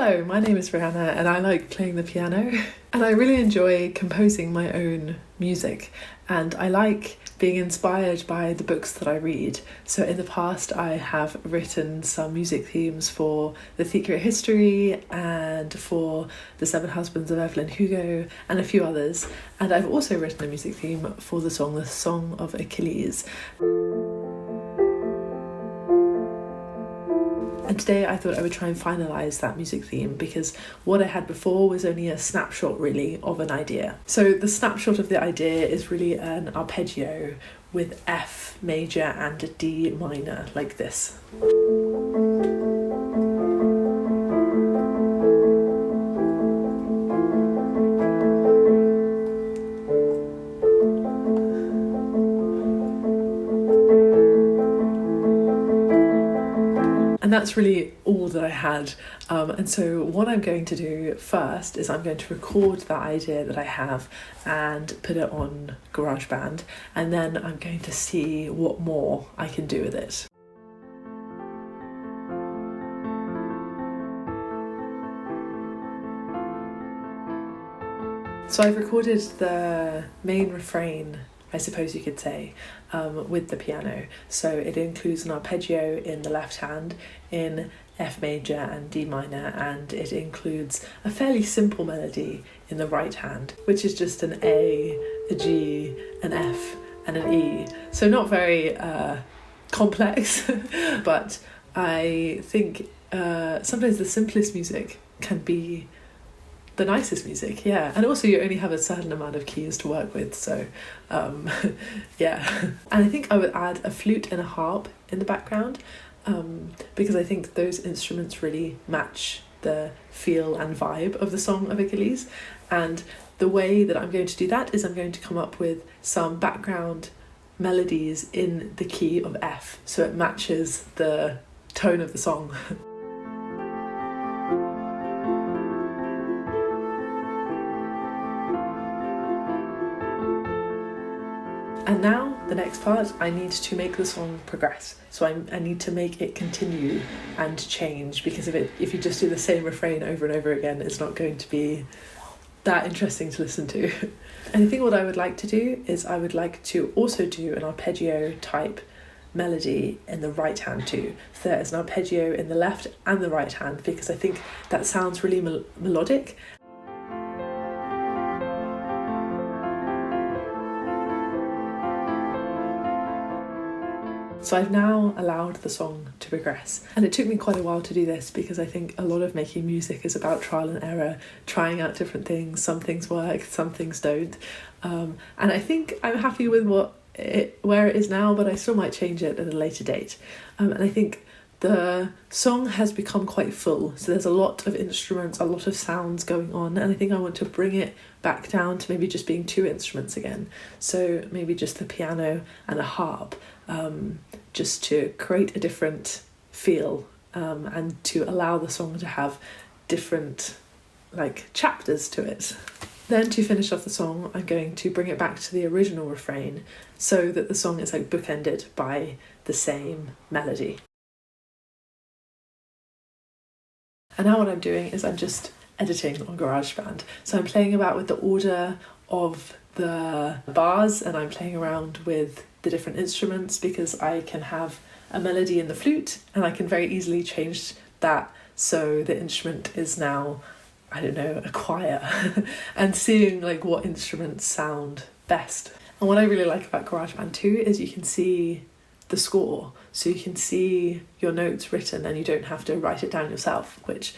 Hello, my name is Rihanna and I like playing the piano and I really enjoy composing my own music, and I like being inspired by the books that I read. So in the past I have written some music themes for The Secret History and for The Seven Husbands of Evelyn Hugo and a few others, and I've also written a music theme for the Song of Achilles. And today I thought I would try and finalise that music theme, because what I had before was only a snapshot really of an idea. So the snapshot of the idea is really an arpeggio with F major and D minor, like this. And that's really all that I had. And so what I'm going to do first is I'm going to record that idea that I have and put it on GarageBand, and then I'm going to see what more I can do with it. So I've recorded the main refrain, I suppose you could say, with the piano. So it includes an arpeggio in the left hand in F major and D minor, and it includes a fairly simple melody in the right hand, which is just an A, a G, an F and an E. So not very complex, but I think sometimes the simplest music can be the nicest music, yeah. And also you only have a certain amount of keys to work with, so yeah. And I think I would add a flute and a harp in the background, because I think those instruments really match the feel and vibe of the Song of Achilles. And the way that I'm going to do that is I'm going to come up with some background melodies in the key of F, so it matches the tone of the song. And now, the next part, I need to make the song progress. So I need to make it continue and change, because if you just do the same refrain over and over again, it's not going to be that interesting to listen to. And I think what I would like to do is I would like to also do an arpeggio type melody in the right hand too. So there's an arpeggio in the left and the right hand, because I think that sounds really melodic. So I've now allowed the song to progress, and it took me quite a while to do this, because I think a lot of making music is about trial and error, trying out different things. Some things work, some things don't, and I think I'm happy with where it is now, but I still might change it at a later date. And I think the song has become quite full, so there's a lot of instruments, a lot of sounds going on, and I think I want to bring it back down to maybe just being two instruments again. So maybe just the piano and a harp, just to create a different feel, and to allow the song to have different chapters to it. Then to finish off the song, I'm going to bring it back to the original refrain, so that the song is bookended by the same melody. And now what I'm doing is I'm just editing on GarageBand. So I'm playing about with the order of the bars, and I'm playing around with the different instruments, because I can have a melody in the flute and I can very easily change that so the instrument is now, I don't know, a choir, and seeing what instruments sound best. And what I really like about GarageBand too is you can see the score, so you can see your notes written and you don't have to write it down yourself, which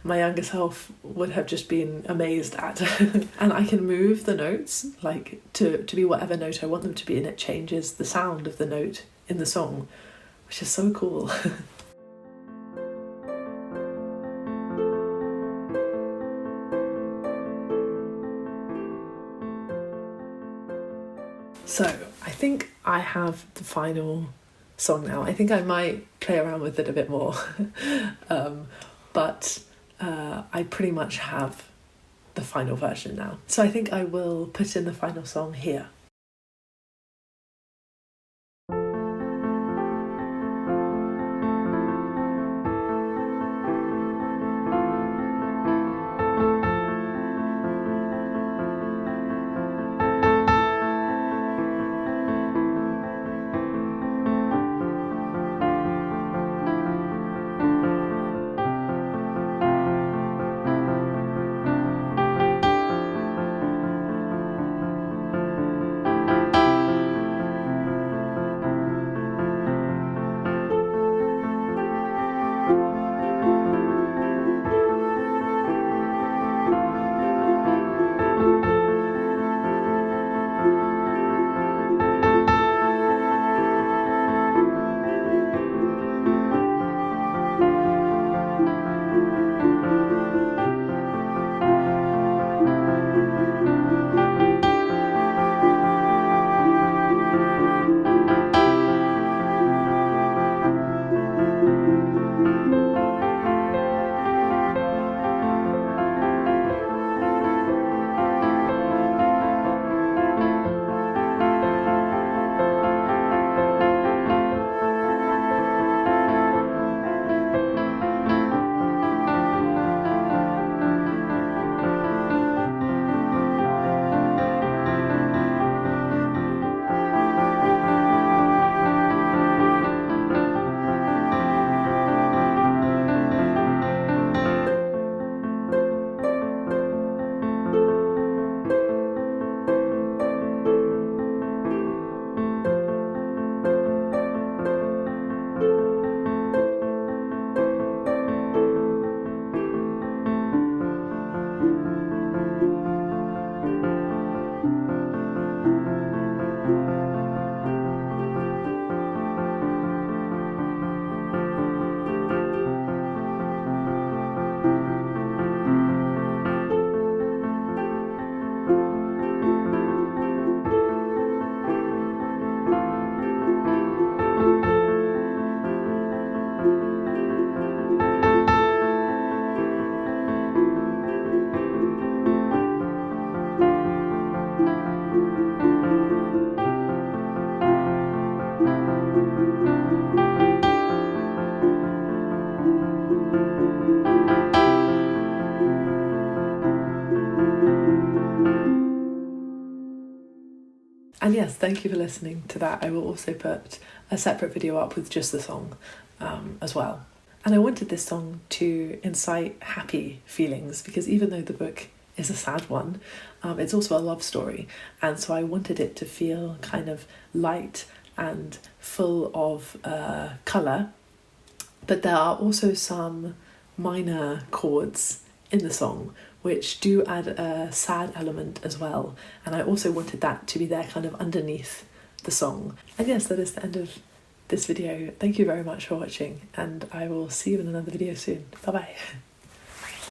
my younger self would have just been amazed at. And I can move the notes to be whatever note I want them to be, and it changes the sound of the note in the song, which is so cool. So I think I have the final song now. I think I might play around with it a bit more, but I pretty much have the final version now. So I think I will put in the final song here. And yes, thank you for listening to that. I will also put a separate video up with just the song as well. And I wanted this song to incite happy feelings, because even though the book is a sad one, it's also a love story. And so I wanted it to feel kind of light and full of colour. But there are also some minor chords in the song which do add a sad element as well. And I also wanted that to be there kind of underneath the song. And yes, that is the end of this video. Thank you very much for watching, and I will see you in another video soon. Bye bye.